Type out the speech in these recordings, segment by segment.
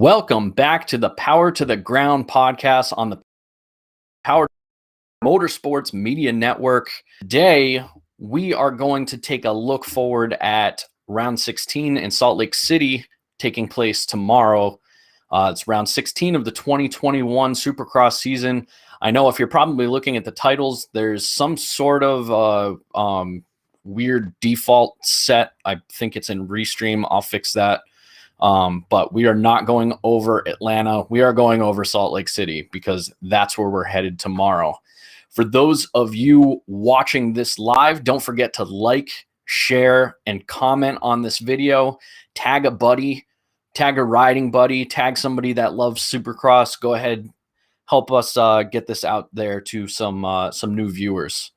Welcome back to the Power to the Ground podcast on the Power Motorsports Media Network. Today, we are going to take a look forward at round 16 in Salt Lake City, taking place tomorrow. It's round 16 of the 2021 Supercross season. I know if you're probably looking at the titles, there's some sort of weird default set. I think it's in Restream. I'll fix that. But we are not going over Atlanta. We are going over Salt Lake City because that's where we're headed tomorrow. For those of you watching this live, don't forget to like, share, and comment on this video. Tag a buddy, tag a riding buddy, tag somebody that loves Supercross. Go ahead, help us get this out there to some new viewers.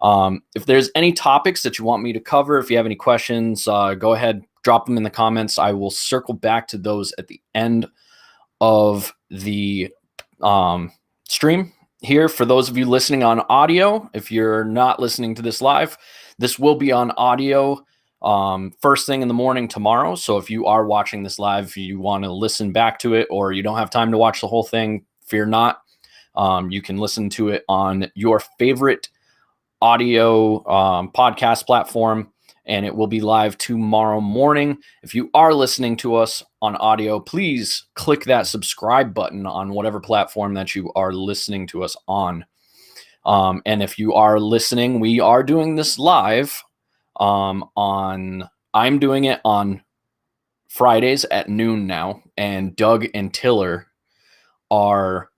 If there's any topics that you want me to cover, if you have any questions, go ahead, drop them in the comments. I will circle back to those at the end of the stream here. For those of you listening on audio, if you're not listening to this live, this will be on audio first thing in the morning tomorrow. So if you are watching this live, if you want to listen back to it or you don't have time to watch the whole thing, fear not. You can listen to it on your favorite audio podcast platform, and it will be live tomorrow morning. If you are listening to us on audio, please click that subscribe button on whatever platform that you are listening to us on. And if you are listening, we are doing this live I'm doing it on Fridays at noon now, and Doug and Tiller are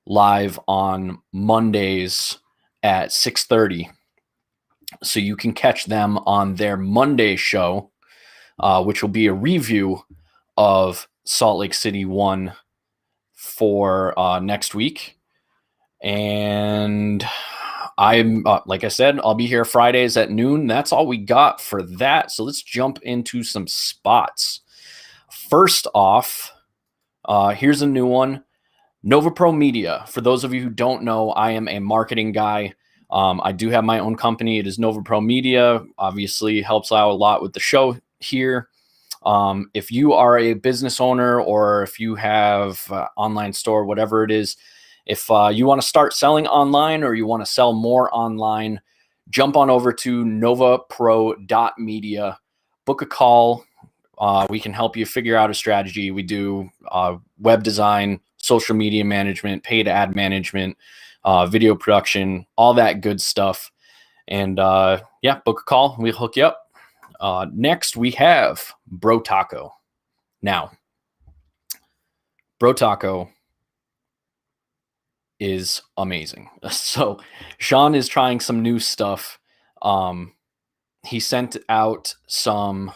live on Mondays at 6:30. So you can catch them on their Monday show, which will be a review of Salt Lake City 1 for next week. And I'm, like I said, I'll be here Fridays at noon. That's all we got for that. So let's jump into some spots. First off, here's a new one. Nova Pro Media. For those of you who don't know, I am a marketing guy. I do have my own company. It is Nova Pro Media. Obviously helps out a lot with the show here. If you are a business owner or if you have an online store, whatever it is, if you want to start selling online or you want to sell more online, jump on over to novapro.media, book a call. We can help you figure out a strategy. We do web design, social media management, paid ad management, video production, all that good stuff. And yeah, book a call. We'll hook you up. Next, we have Bro Taco. Now, Bro Taco is amazing. So Sean is trying some new stuff. He sent out some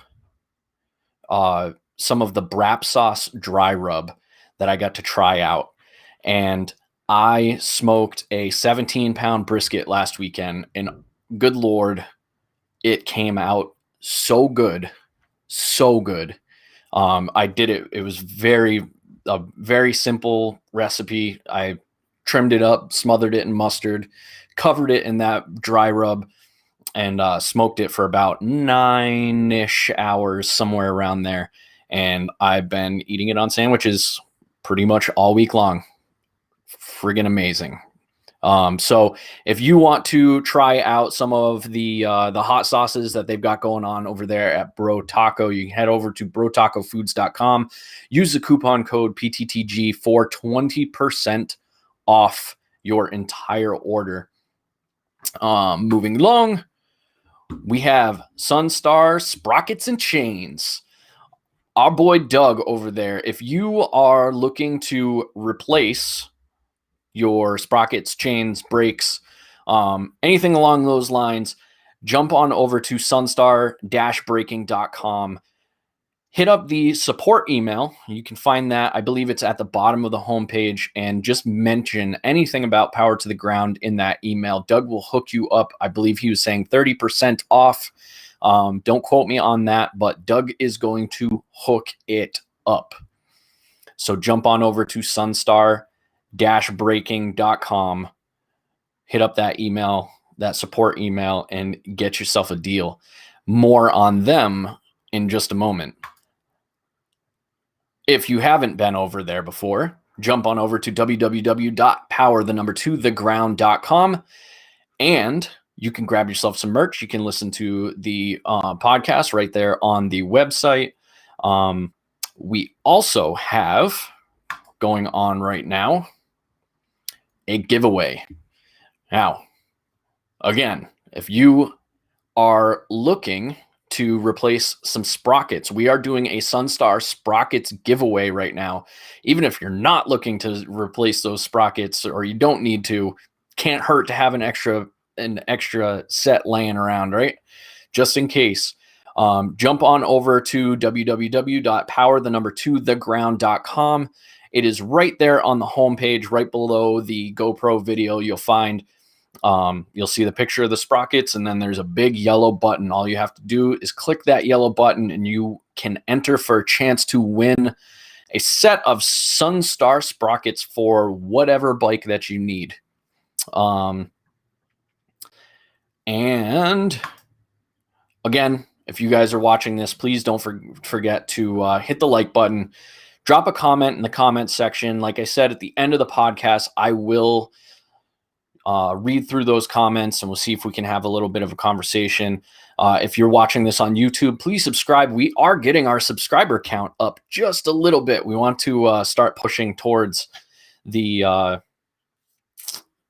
of the Brap Sauce dry rub that I got to try out. And I smoked a 17-pound brisket last weekend, and good Lord, it came out so good. So good. I did it. It was a very simple recipe. I trimmed it up, smothered it in mustard, covered it in that dry rub, and smoked it for about 9-ish hours, somewhere around there. And I've been eating it on sandwiches pretty much all week long. Friggin' amazing. So if you want to try out some of the hot sauces that they've got going on over there at Bro Taco, you can head over to brotacofoods.com. Use the coupon code PTTG for 20% off your entire order. Moving along, we have Sunstar Sprockets and Chains. Our boy Doug over there. If you are looking to replace your sprockets, chains, brakes, anything along those lines, jump on over to sunstar-braking.com. Hit up the support email. You can find that. I believe it's at the bottom of the homepage, and just mention anything about Power to the Ground in that email. Doug will hook you up. I believe he was saying 30% off. Don't quote me on that, but Doug is going to hook it up. So jump on over to sunstar-braking.com, hit up that email, that support email, and get yourself a deal. More on them in just a moment. If you haven't been over there before, jump on over to www.power2theground.com, and you can grab yourself some merch. You can listen to the podcast right there on the website. We also have going on right now a giveaway. Now, again, if you are looking to replace some sprockets, we are doing a Sunstar sprockets giveaway right now. Even if you're not looking to replace those sprockets, or you don't need to, can't hurt to have an extra set laying around, right? Just in case. Jump on over to www.power2theground.com. It is right there on the homepage, right below the GoPro video. You'll see the picture of the sprockets, and then there's a big yellow button. All you have to do is click that yellow button, and you can enter for a chance to win a set of Sunstar sprockets for whatever bike that you need. And again, if you guys are watching this, please don't forget to hit the like button. Drop a comment in the comment section. Like I said, at the end of the podcast, I will read through those comments, and we'll see if we can have a little bit of a conversation. If you're watching this on YouTube, please subscribe. We are getting our subscriber count up just a little bit. We want to start pushing towards the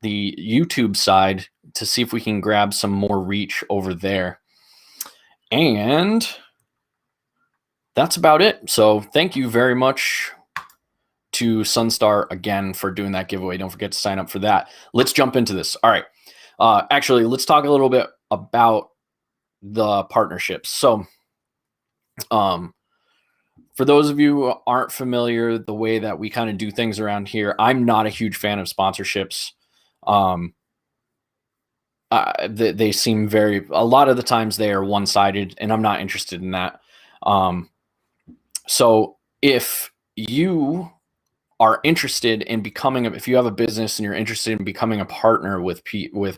YouTube side to see if we can grab some more reach over there. And that's about it. So thank you very much to Sunstar again for doing that giveaway. Don't forget to sign up for that. Let's jump into this. All right. Actually, let's talk a little bit about the partnerships. So for those of you who aren't familiar, the way that we kind of do things around here, I'm not a huge fan of sponsorships. They seem a lot of the times they are one-sided, and I'm not interested in that. So if you are interested in if you have a business and you're interested in becoming a partner with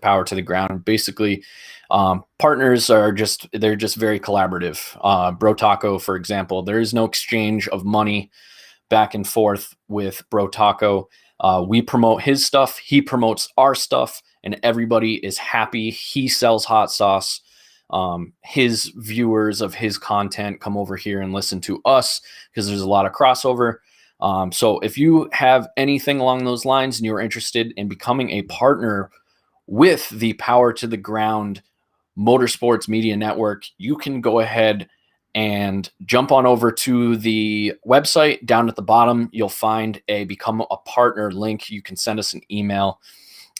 Power to the Ground, basically, partners they're just very collaborative. Bro Taco, for example, there is no exchange of money back and forth with Bro Taco. We promote his stuff, he promotes our stuff, and everybody is happy. He sells hot sauce. His viewers of his content come over here and listen to us because there's a lot of crossover. So if you have anything along those lines and you're interested in becoming a partner with the Power to the Ground Motorsports Media Network, you can go ahead and jump on over to the website. Down at the bottom, you'll find a Become a Partner link. You can send us an email.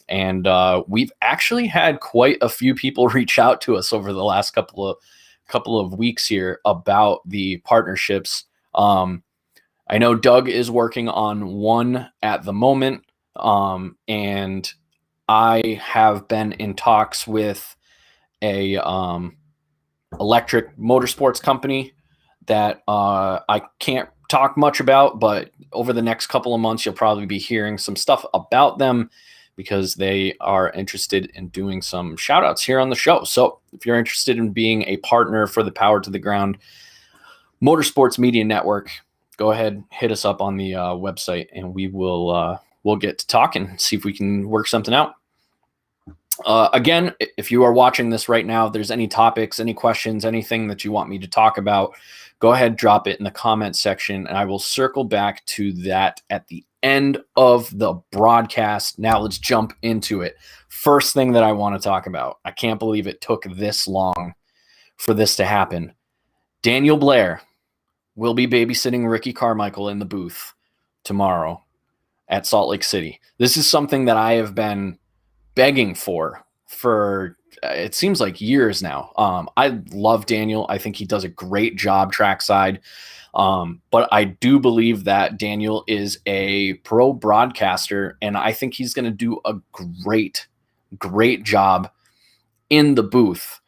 And we've actually had quite a few people reach out to us over the last couple of weeks here about the partnerships. I know Doug is working on one at the moment, and I have been in talks with a electric motorsports company that I can't talk much about, but over the next couple of months, you'll probably be hearing some stuff about them, because they are interested in doing some shout outs here on the show. So if you're interested in being a partner for the Power to the Ground Motorsports Media Network, go ahead, hit us up on the website, and we'll get to talking, see if we can work something out. Again, if you are watching this right now, if there's any topics, any questions, anything that you want me to talk about, go ahead, drop it in the comment section, and I will circle back to that at the end of the broadcast. Now let's jump into it. First thing that I want to talk about, I can't believe it took this long for this to happen. Daniel Blair will be babysitting Ricky Carmichael in the booth tomorrow at Salt Lake City. This is something that I have been begging for it seems like years now. I love Daniel. I think he does a great job trackside. But I do believe that Daniel is a pro broadcaster, and I think he's going to do a great job in the booth.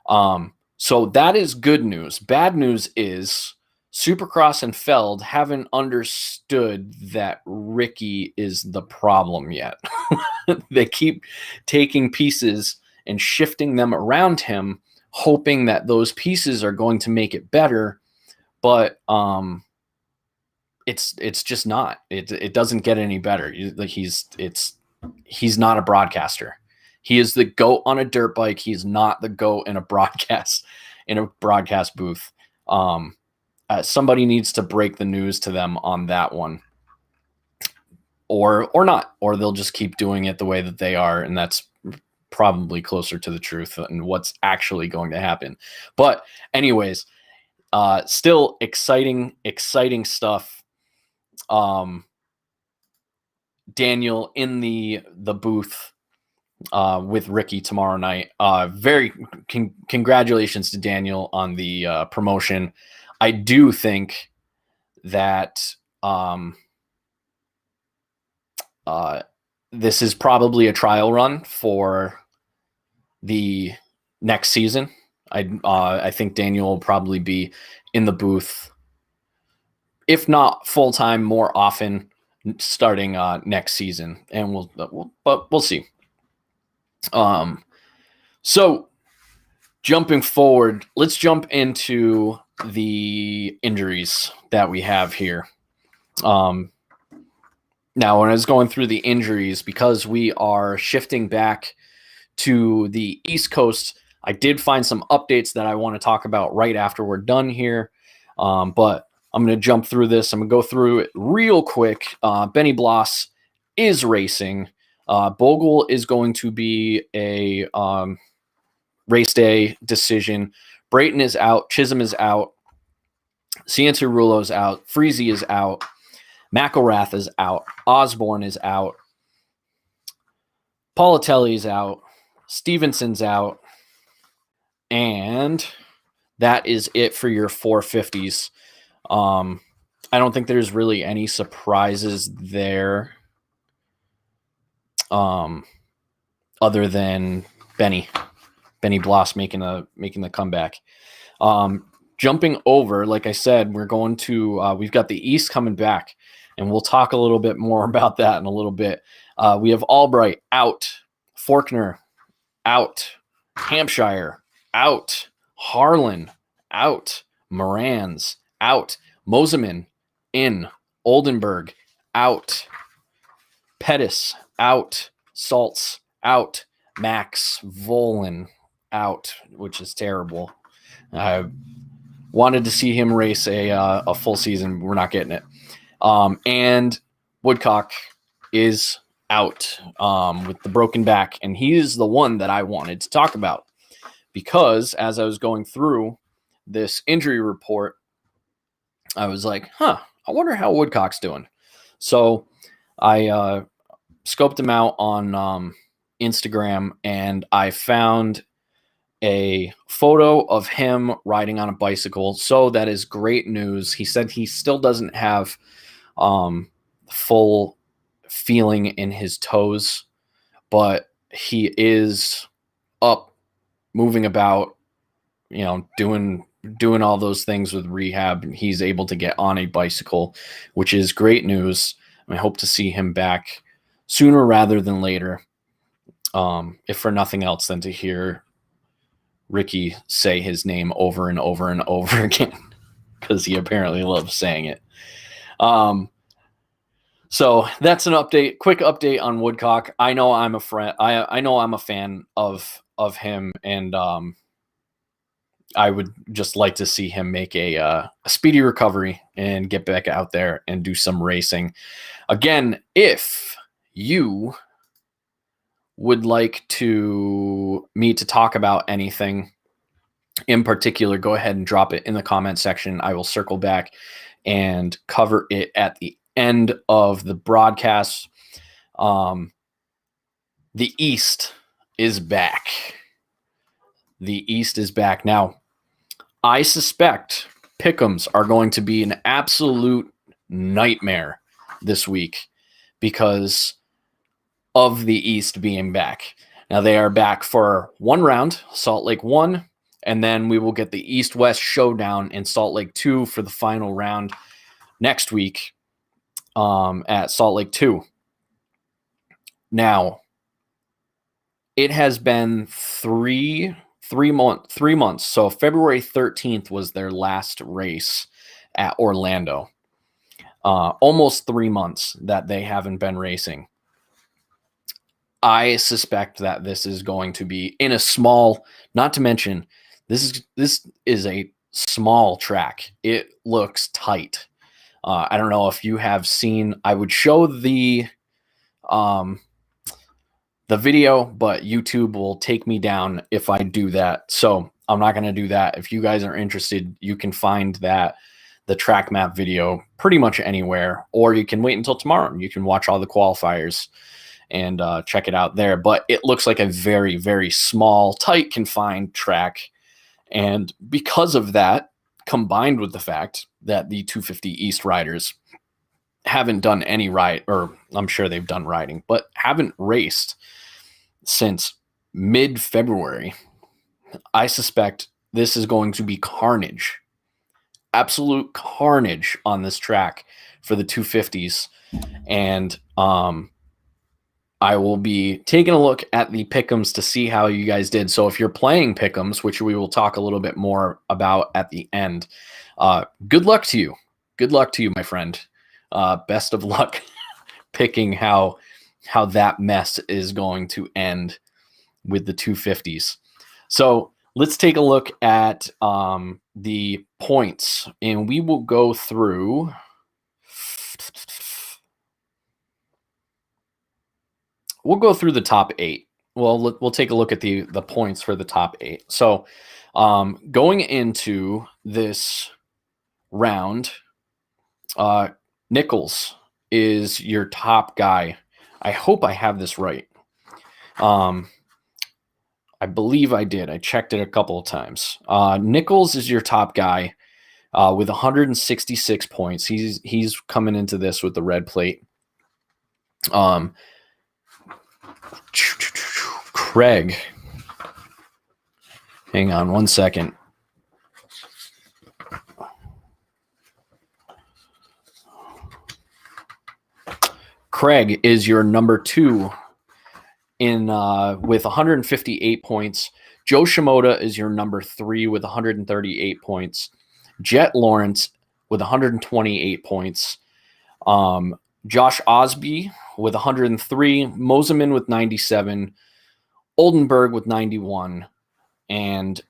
So that is good news. Bad news is Supercross and Feld haven't understood that Ricky is the problem yet. They keep taking pieces and shifting them around him, hoping that those pieces are going to make it better. But it's just not. It doesn't get any better. He's not a broadcaster. He is the GOAT on a dirt bike. He's not the GOAT in a broadcast booth. Somebody needs to break the news to them on that one, or not, or they'll just keep doing it the way that they are, and that's probably closer to the truth and what's actually going to happen. But anyways, still exciting stuff. Daniel in the booth with Ricky tomorrow night. Very congratulations to Daniel on the promotion. I do think that this is probably a trial run for the next season. I think Daniel will probably be in the booth, if not full time, more often, starting next season, and we'll see. So jumping forward, let's jump into the injuries that we have here. Now, when I was going through the injuries, because we are shifting back to the East Coast, I did find some updates that I want to talk about right after we're done here. But I'm going to jump through this. I'm going to go through it real quick. Benny Bloss is racing. Bogle is going to be a race day decision. Brayton is out. Chisholm is out. Cianciarulo is out. Freezy is out. McElrath is out. Osborne is out. Politelli is out. Stevenson's out. And that is it for your 450s. I don't think there's really any surprises there. Other than Benny Bloss making the comeback. Jumping over, like I said, we're going to we've got the East coming back, and we'll talk a little bit more about that in a little bit. We have Albright out, Faulkner out, Hampshire out, Harlan out, Morans out, Moseman in, Oldenburg out, Pettis out, Saltz out, Max Volan out, which is terrible. I wanted to see him race a full season. We're not getting it. And Woodcock is out with the broken back, and he is the one that I wanted to talk about, because as I was going through this injury report, I was like, I wonder how Woodcock's doing. So I scoped him out on Instagram, and I found a photo of him riding on a bicycle. So that is great news. He said he still doesn't have full feeling in his toes, but he is up, moving about, doing all those things with rehab. He's able to get on a bicycle, which is great news. I hope to see him back sooner rather than later, if for nothing else than to hear Ricky say his name over and over and over again, because he apparently loves saying it. So that's an update, quick update on Woodcock. I know I'm a friend. I know I'm a fan of him, and I would just like to see him make a speedy recovery and get back out there and do some racing. Again, if you would like me to talk about anything in particular, go ahead and drop it in the comment section. I will circle back and cover it at the end of the broadcast. The East is back. The East is back. Now, I suspect pick'ems are going to be an absolute nightmare this week because of the East being back. Now, they are back for one round, Salt Lake 1, and then we will get the East-West showdown in Salt Lake 2 for the final round next week at Salt Lake 2. Now, it has been three months. So February 13th was their last race at Orlando. almost 3 months that they haven't been racing. I suspect that this is going to be in a small, not to mention, this is a small track. It looks tight. I don't know if you have seen, I would show the video, but YouTube will take me down if I do that. So I'm not going to do that. If you guys are interested, you can find the track map video pretty much anywhere, or you can wait until tomorrow. You can watch all the qualifiers and check it out there. But it looks like a very, very small, tight, confined track. And because of that, combined with the fact that the 250 East riders haven't done any ride, or I'm sure they've done riding, but haven't raced since mid-February, I suspect this is going to be carnage. Absolute carnage on this track for the 250s. And I will be taking a look at the pick'ems to see how you guys did. So if you're playing pick'ems, which we will talk a little bit more about at the end, good luck to you. Good luck to you, my friend. Best of luck picking how that mess is going to end with the 250s. So let's take a look at the points, and we will go through. We'll go through the top 8. Well, we'll take a look at the points for the top 8. So going into this round, Nichols is your top guy. I hope I have this right. I believe I did. I checked it a couple of times. Nichols is your top guy with 166 points. He's coming into this with the red plate. Craig. Hang on one second. Craig is your number 2 in with 158 points. Joe Shimoda is your number 3 with 138 points. Jet Lawrence with 128 points. Josh Osby with 103. Moseman with 97. Oldenburg with 91. And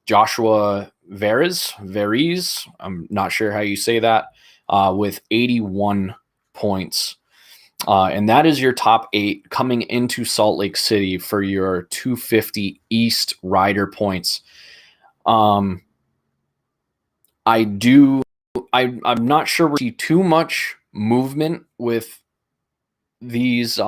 Joshua Verez, I'm not sure how you say that, with 81 points. And that is your top 8 coming into Salt Lake City for your 250 East rider points. I'm not sure we see too much movement with these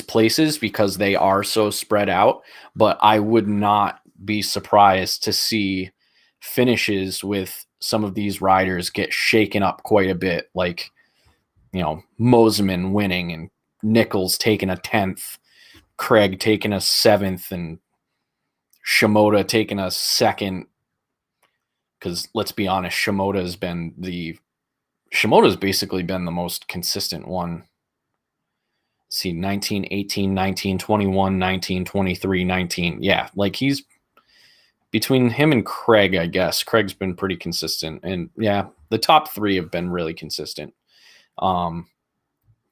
places because they are so spread out, but I would not be surprised to see finishes with some of these riders get shaken up quite a bit, like, you know, Moseman winning and Nichols taking a 10th, Craig taking a 7th, and Shimoda taking a 2nd. Because let's be honest, Shimoda's basically been the most consistent one. See, 19, 18, 19, 21, 19, 23, 19. Yeah, like he's between him and Craig, I guess. Craig's been pretty consistent. And yeah, the top 3 have been really consistent.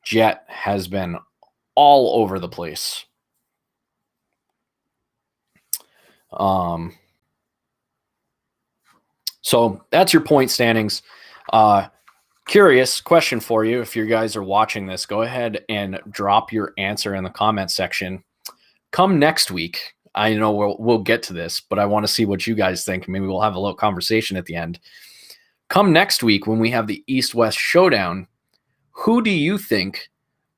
Jet has been all over the place. So that's your point standings. Curious question for you. If you guys are watching this, go ahead and drop your answer in the comment section. Come next week. I know we'll get to this, but I want to see what you guys think. Maybe we'll have a little conversation at the end. Come next week when we have the East-West Showdown, who do you think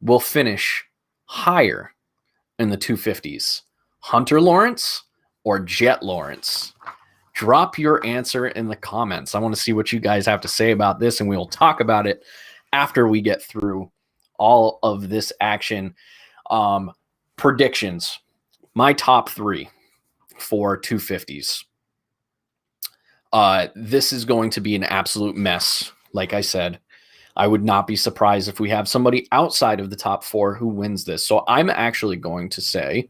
will finish higher in the 250s? Hunter Lawrence or Jet Lawrence? Drop your answer in the comments. I want to see what you guys have to say about this, and we will talk about it after we get through all of this action. Predictions. My top 3 for 250s. This is going to be an absolute mess. Like I said, I would not be surprised if we have somebody outside of the top 4 who wins this. So I'm actually going to say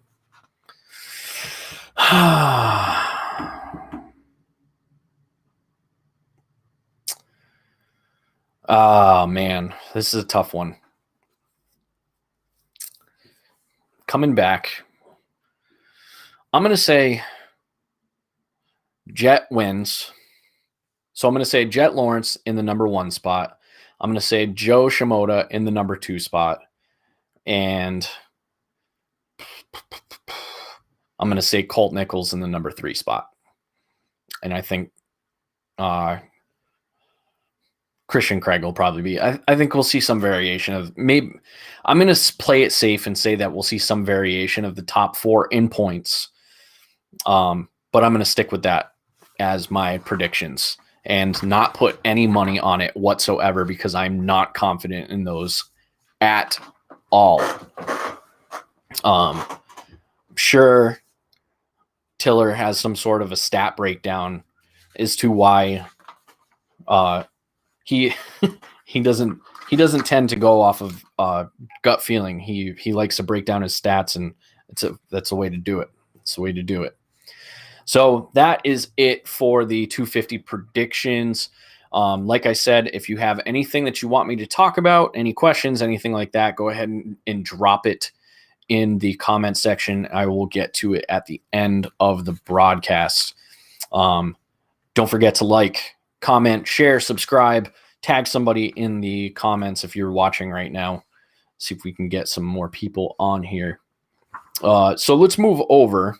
Oh, man. This is a tough one. Coming back, I'm going to say Jet wins. So I'm going to say Jet Lawrence in the number 1 spot. I'm going to say Joe Shimoda in the number 2 spot. And I'm going to say Colt Nichols in the number 3 spot. And I think Christian Craig will probably be. I think we'll see some variation of maybe. I'm going to play it safe and say that we'll see some variation of the top 4 in points. But I'm going to stick with that as my predictions and not put any money on it whatsoever because I'm not confident in those at all. Sure, Tiller has some sort of a stat breakdown as to why he he doesn't tend to go off of gut feeling. He likes to break down his stats, and that's a way to do it. It's a way to do it. So that is it for the 250 predictions. Like I said, if you have anything that you want me to talk about, any questions, anything like that, go ahead and drop it in the comment section. I will get to it at the end of the broadcast. Don't forget to like, comment, share, subscribe, tag somebody in the comments if you're watching right now. See if we can get some more people on here. So let's move over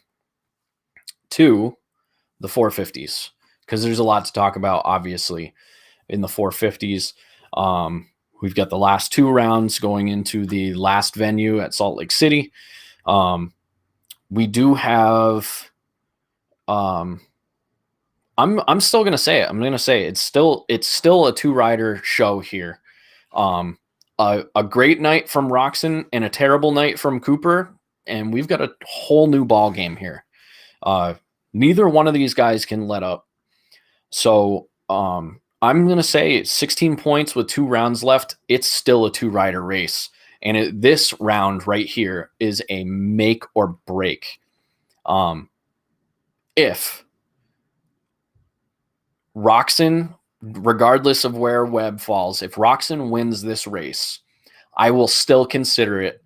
to the 450s because there's a lot to talk about, obviously, in the 450s. We've got the last 2 rounds going into the last venue at Salt Lake City. We do have I'm still going to say it. I'm going to say it's still a 2-rider show here. A great night from Roxon and a terrible night from Cooper, and we've got a whole new ball game here. Neither one of these guys can let up. So I'm going to say 16 points with 2 rounds left. It's still a 2-rider race. And this round right here is a make or break. If Roxon, regardless of where Webb falls, if Roxon wins this race, I will still consider it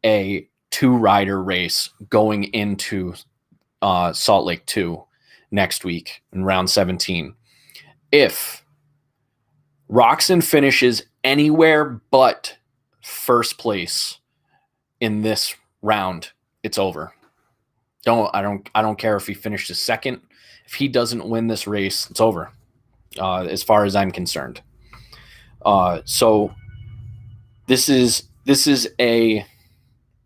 a 2-rider race going into Salt Lake 2 next week in round 17. If Roxon finishes anywhere but first place in this round, it's over. I don't care if he finishes second. If he doesn't win this race, it's over. As far as I'm concerned. So this is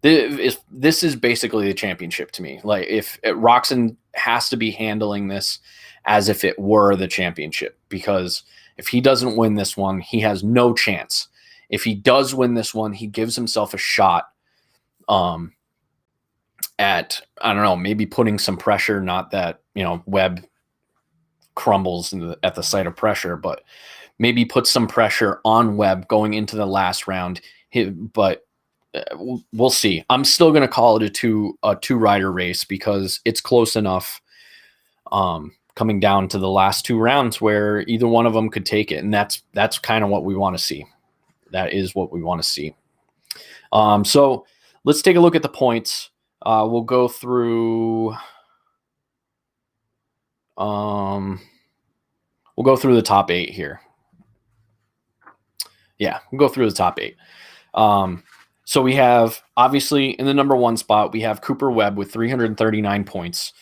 basically the championship to me. Like if Roxon has to be handling this as if it were the championship, because if he doesn't win this one, he has no chance. If he does win this one, he gives himself a shot at, I don't know, maybe putting some pressure, not that, Webb crumbles at the sight of pressure, but maybe put some pressure on Webb going into the last round. But we'll see. I'm still going to call it a 2-rider race because it's close enough coming down to the last 2 rounds where either one of them could take it. And that's kind of what we want to see. That is what we want to see. So let's take a look at the points. We'll go through the top 8 here. Yeah, we'll go through the top 8. So we have, obviously, in the number 1 spot, we have Cooper Webb with 339 points.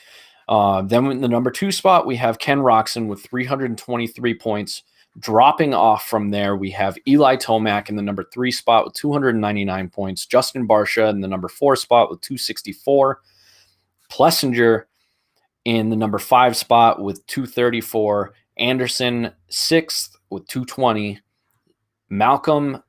Then in the number 2 spot, we have Ken Roxon with 323 points. Dropping off from there, we have Eli Tomac in the number 3 spot with 299 points. Justin Barcia in the number 4 spot with 264. Plessinger in the number 5 spot with 234. Anderson 6th with 220. Malcolm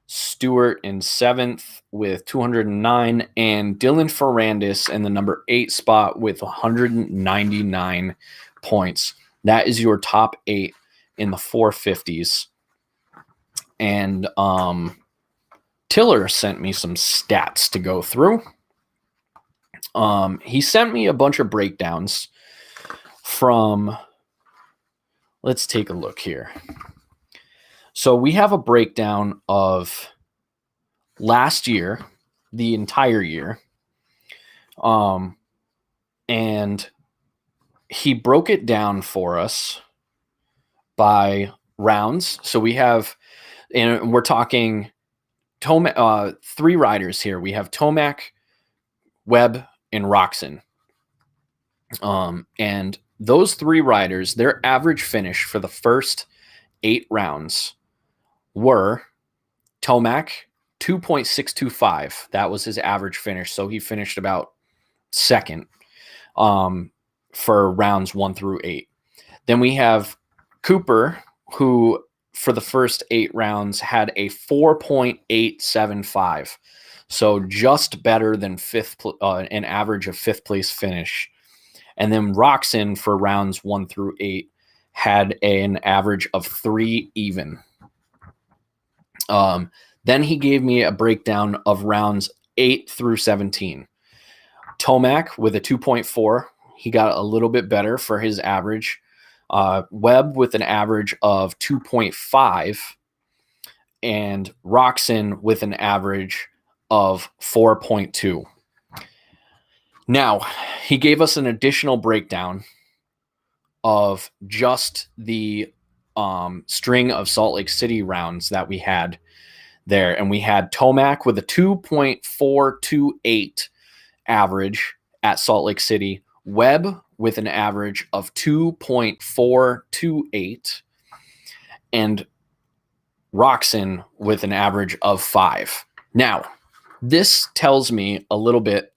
Stewart in 7th with 209. And Dylan Ferrandis in the number 8 spot with 199 points. That is your top 8 in the 450s. And Tiller sent me some stats to go through. He sent me a bunch of breakdowns from, let's take a look here. So we have a breakdown of last year, the entire year. And he broke it down for us by rounds. So we have, and we're talking three riders here. We have Tomac, Webb, and Roczen. And those three riders, their average finish for the first 8 rounds were Tomac 2.625. That was his average finish. So he finished about second for rounds 1 through 8. Then we have Cooper, who for the first 8 rounds had a 4.875. So just better than an average of 5th place finish. And then Roczen for rounds 1 through 8 had an average of 3 even. Then he gave me a breakdown of rounds 8 through 17. Tomac with a 2.4. He got a little bit better for his average. Webb with an average of 2.5. And Roczen with an average of 4.2. Now, he gave us an additional breakdown of just the string of Salt Lake City rounds that we had there. And we had Tomac with a 2.428 average at Salt Lake City, Webb with an average of 2.428, and Roczen with an average of 5. Now, this tells me a little bit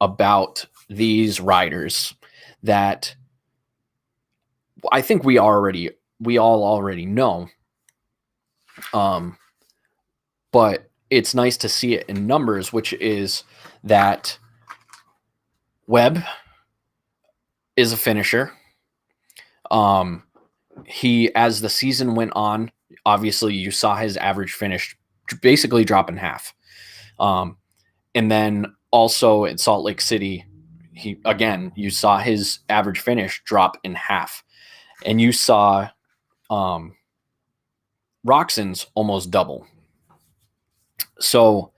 about these riders that I think we all already know. But it's nice to see it in numbers, which is that Webb is a finisher. He, as the season went on, obviously you saw his average finish basically drop in half. And then also at Salt Lake City, you saw his average finish drop in half. And you saw Roczen's almost double. So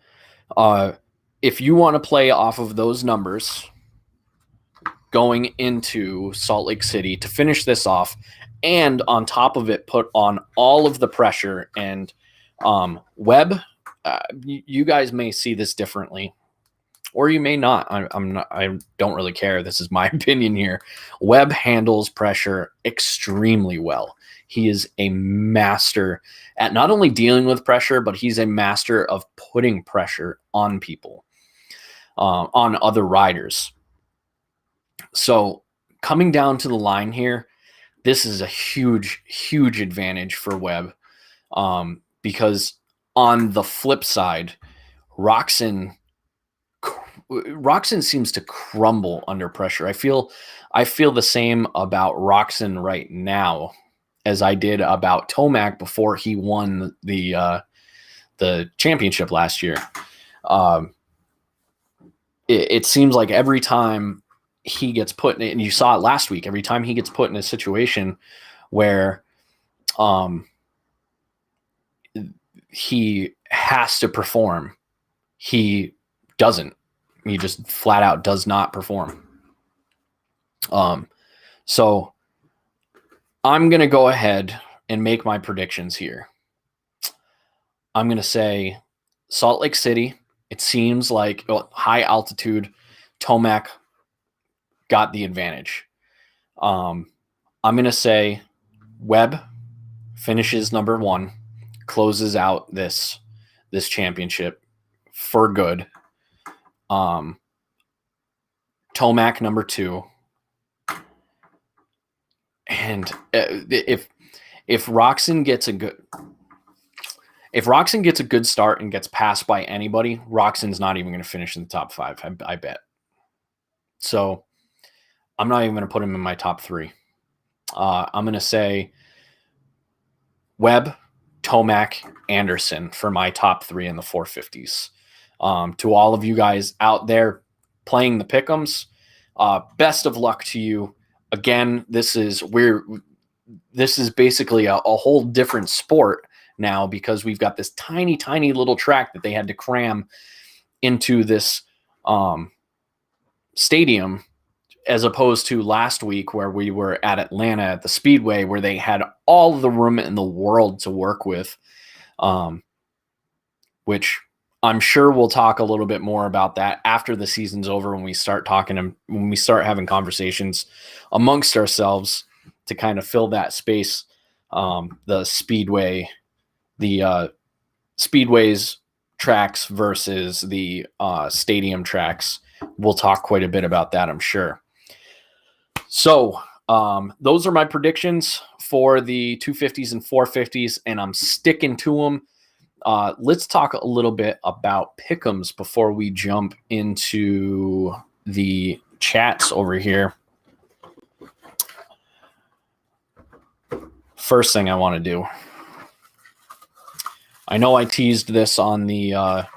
if you want to play off of those numbers going into Salt Lake City to finish this off, and on top of it, put on all of the pressure, and Webb, you guys may see this differently, or you may not. I don't really care. This is my opinion here. Webb handles pressure extremely well. He is a master at not only dealing with pressure, but he's a master of putting pressure on people, on other riders. So coming down to the line here, this is a huge, huge advantage for Webb, because on the flip side, Roczen seems to crumble under pressure. I feel the same about Roczen right now as I did about Tomac before he won the championship last year. It seems like every time he gets put in, and you saw it last week, every time he gets put in a situation where he has to perform, he doesn't. He just flat out does not perform. So I'm going to go ahead and make my predictions here. I'm going to say Salt Lake City. It seems like high altitude, Tomac got the advantage. I'm going to say Webb finishes number 1, closes out this championship for good. Tomac number 2. And if Roczen gets a good start and gets passed by anybody, Roczen's not even going to finish in the top 5, I bet. So I'm not even going to put him in my top 3. I'm going to say Webb, Tomac, Anderson for my top 3 in the 450s. To all of you guys out there playing the pick'ems, best of luck to you. Again, this is basically a whole different sport now because we've got this tiny, tiny little track that they had to cram into this stadium, as opposed to last week where we were at Atlanta at the Speedway, where they had all the room in the world to work with, which I'm sure we'll talk a little bit more about that after the season's over, when we start talking and when we start having conversations amongst ourselves to kind of fill that space. The Speedway, the Speedways tracks versus the stadium tracks. We'll talk quite a bit about that, I'm sure. So those are my predictions for the 250s and 450s, and I'm sticking to them. Let's talk a little bit about pick'ems before we jump into the chats over here. First thing I want to do, I know I teased this on the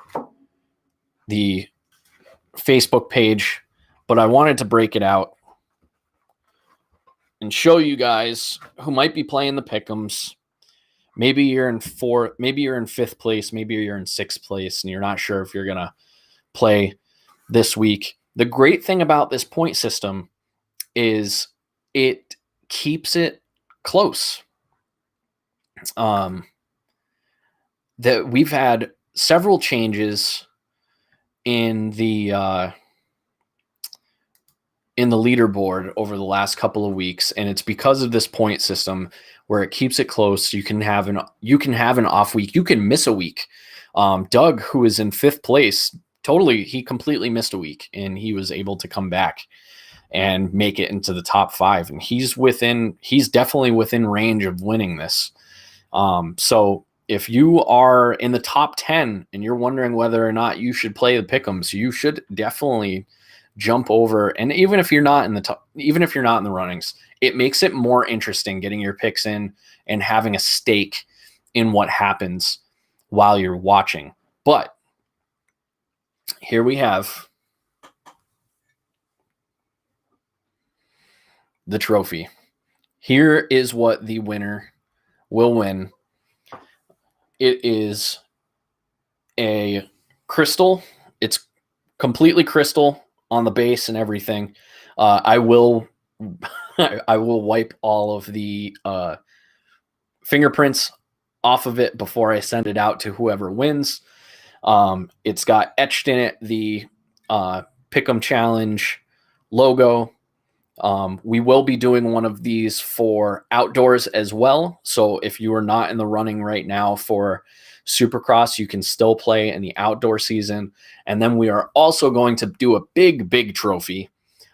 Facebook page, but I wanted to break it out and show you guys who might be playing the pick'ems. Maybe you're in fifth place, maybe you're in sixth place, and you're not sure if you're gonna play this week. The great thing about this point system is it keeps it close. That we've had several changes in the leaderboard over the last couple of weeks, and it's because of this point system where it keeps it close. You can have an off week, you can miss a week. Doug, who is in fifth place, he completely missed a week, and he was able to come back and make it into the top 5, and he's definitely within range of winning this. So if you are in the top 10 and you're wondering whether or not you should play the pick'ems, you should definitely jump over. And even if you're not in the runnings, it makes it more interesting getting your picks in and having a stake in what happens while you're watching. But here we have the trophy. Here is what the winner will win. It is a crystal. It's completely crystal on the base and everything. I will wipe all of the fingerprints off of it before I send it out to whoever wins. It's got etched in it the Pick'em Challenge logo. We will be doing one of these for outdoors as well. So if you are not in the running right now for Supercross, you can still play in the outdoor season. And then we are also going to do a big trophy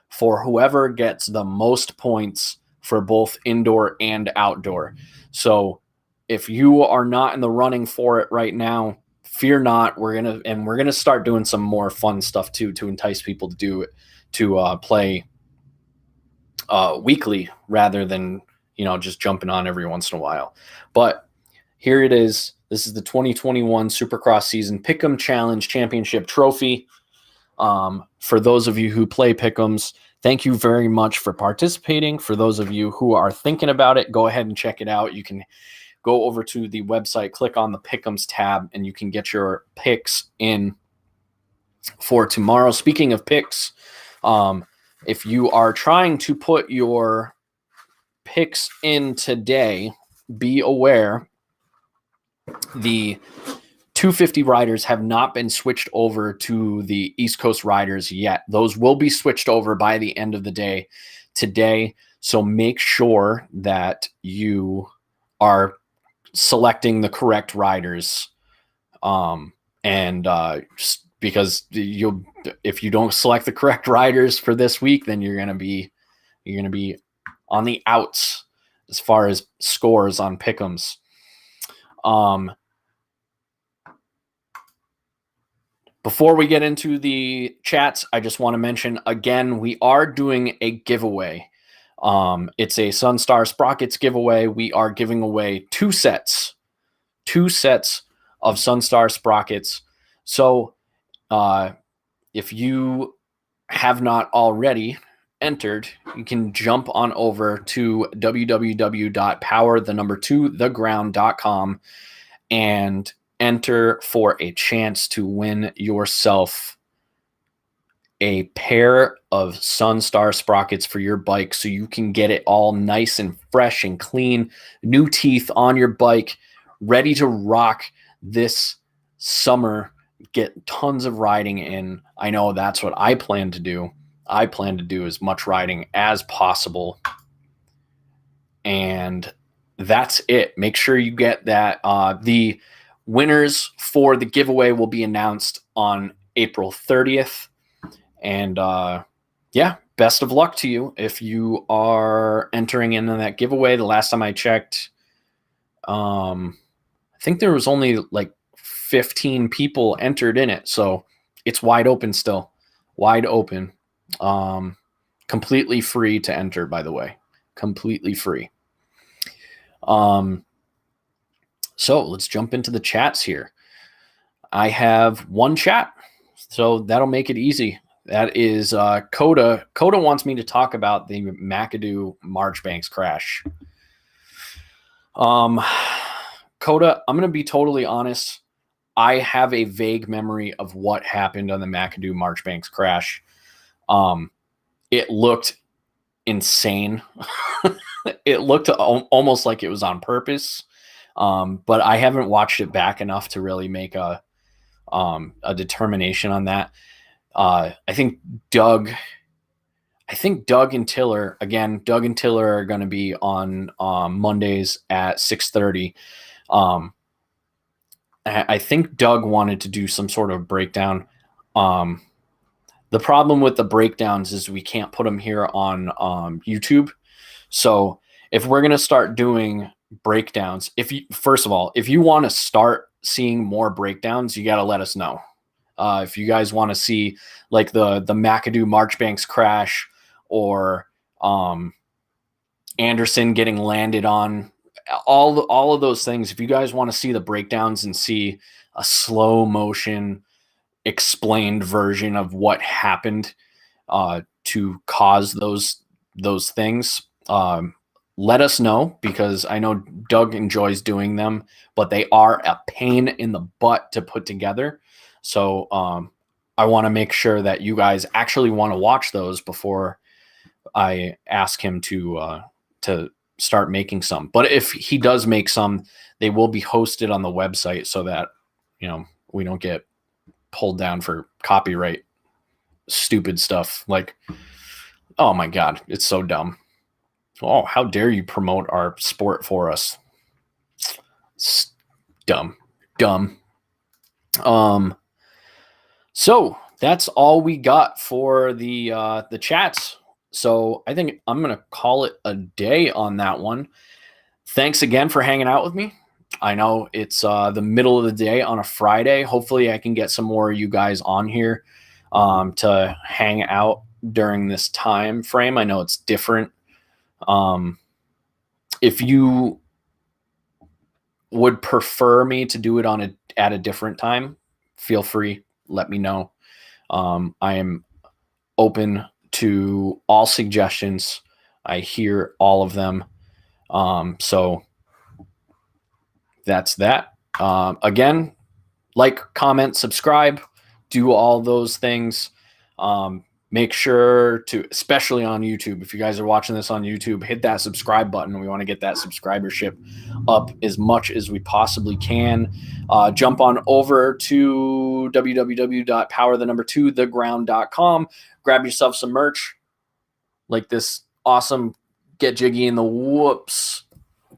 for whoever gets the most points for both indoor and outdoor. So if you are not in the running for it right now, fear not. We're gonna start doing some more fun stuff too, to entice people to do it, to play weekly rather than just jumping on every once in a while. But here it is. This is the 2021 Supercross season Pick'em Challenge Championship Trophy. For those of you who play Pick'ems, thank you very much for participating. For those of you who are thinking about it, go ahead and check it out. You can go over to the website, click on the Pick'ems tab, and you can get your picks in for tomorrow. Speaking of picks, if you are trying to put your picks in today, be aware the 250 riders have not been switched over to the East Coast riders yet. Those will be switched over by the end of the day today. So make sure that you are selecting the correct riders. Because if you don't select the correct riders for this week, then you're going to be on the outs as far as scores on pick'ems. Before we get into the chats, I just want to mention again, we are doing a giveaway. It's a Sunstar Sprockets giveaway. We are giving away two sets of Sunstar Sprockets. So if you have not already entered, you can jump on over to www.power2theground.com and enter for a chance to win yourself a pair of Sunstar sprockets for your bike so you can get it all nice and fresh and clean, new teeth on your bike, ready to rock this summer, get tons of riding in. I know that's what I plan to do. I plan to do as much riding as possible. And that's it. Make sure you get that. The winners for the giveaway will be announced on April 30th. And yeah, best of luck to you if you are entering into that giveaway. The last time I checked, I think there was only like 15 people entered in it. So it's wide open still. Wide open. Completely free to enter, by the way. Completely free. So let's jump into the chats here. I have one chat, so that'll make it easy. That is Coda. Coda wants me to talk about the McAdoo Marchbanks crash. Coda, I'm going to be totally honest. I have a vague memory of what happened on the McAdoo Marchbanks crash. It looked insane. It looked almost like it was on purpose. But I haven't watched it back enough to really make a determination on that. I think Doug and Tiller are going to be on Mondays at 6:30. I think Doug wanted to do some sort of breakdown. The problem with the breakdowns is we can't put them here on YouTube. So if we're going to start doing breakdowns, first of all, if you want to start seeing more breakdowns, you got to let us know. If you guys want to see like the McAdoo Marchbanks crash or Anderson getting landed on, all of those things, if you guys want to see the breakdowns and see a slow motion explained version of what happened to cause those things, let us know, because I know Doug enjoys doing them, but they are a pain in the butt to put together. So I want to make sure that you guys actually want to watch those before I ask him to start making some. But if he does make some, they will be hosted on the website so that, we don't get pulled down for copyright stupid stuff. Like, oh my God, it's so dumb. Oh, how dare you promote our sport for us? It's dumb. So that's all we got for the chats. So I think I'm going to call it a day on that one. Thanks again for hanging out with me. I know it's the middle of the day on a Friday. Hopefully I can get some more of you guys on here to hang out during this time frame. I know it's different. If you would prefer me to do it at a different time, feel free. Let me know. I am open to all suggestions. I hear all of them. So that's that. Again, like, comment, subscribe, do all those things. Make sure to, especially on YouTube, if you guys are watching this on YouTube, hit that subscribe button. We want to get that subscribership up as much as we possibly can. Jump on over to www.power2theground.com. Grab yourself some merch, like this awesome Get Jiggy in the Whoops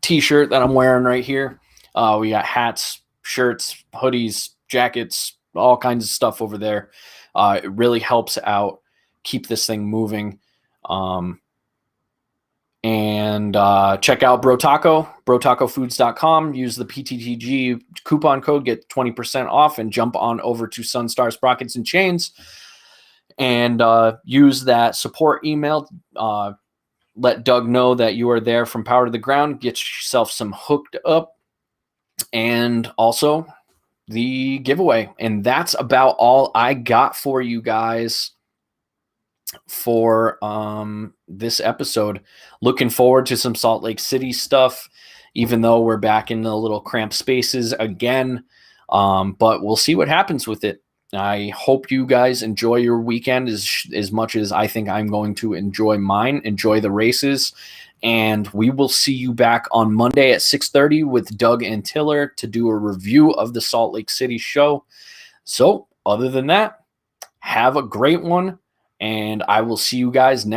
t-shirt that I'm wearing right here. We got hats, shirts, hoodies, jackets, all kinds of stuff over there. It really helps out keep this thing moving. And check out brotacofoods.com. Use the PTTG coupon code, get 20% off, and jump on over to Sunstar Sprockets and Chains and use that support email. Let Doug know that you are there from Power to the Ground. Get yourself some hooked up, and also the giveaway. And that's about all I got for you guys for this episode. Looking forward to some Salt Lake City stuff. even though we're back in the little cramped spaces again. But we'll see what happens with it. I hope you guys enjoy your weekend as much as I think I'm going to enjoy mine. Enjoy the races. And we will see you back on Monday at 6:30 with Doug and Tiller to do a review of the Salt Lake City show. So other than that, have a great one, and I will see you guys next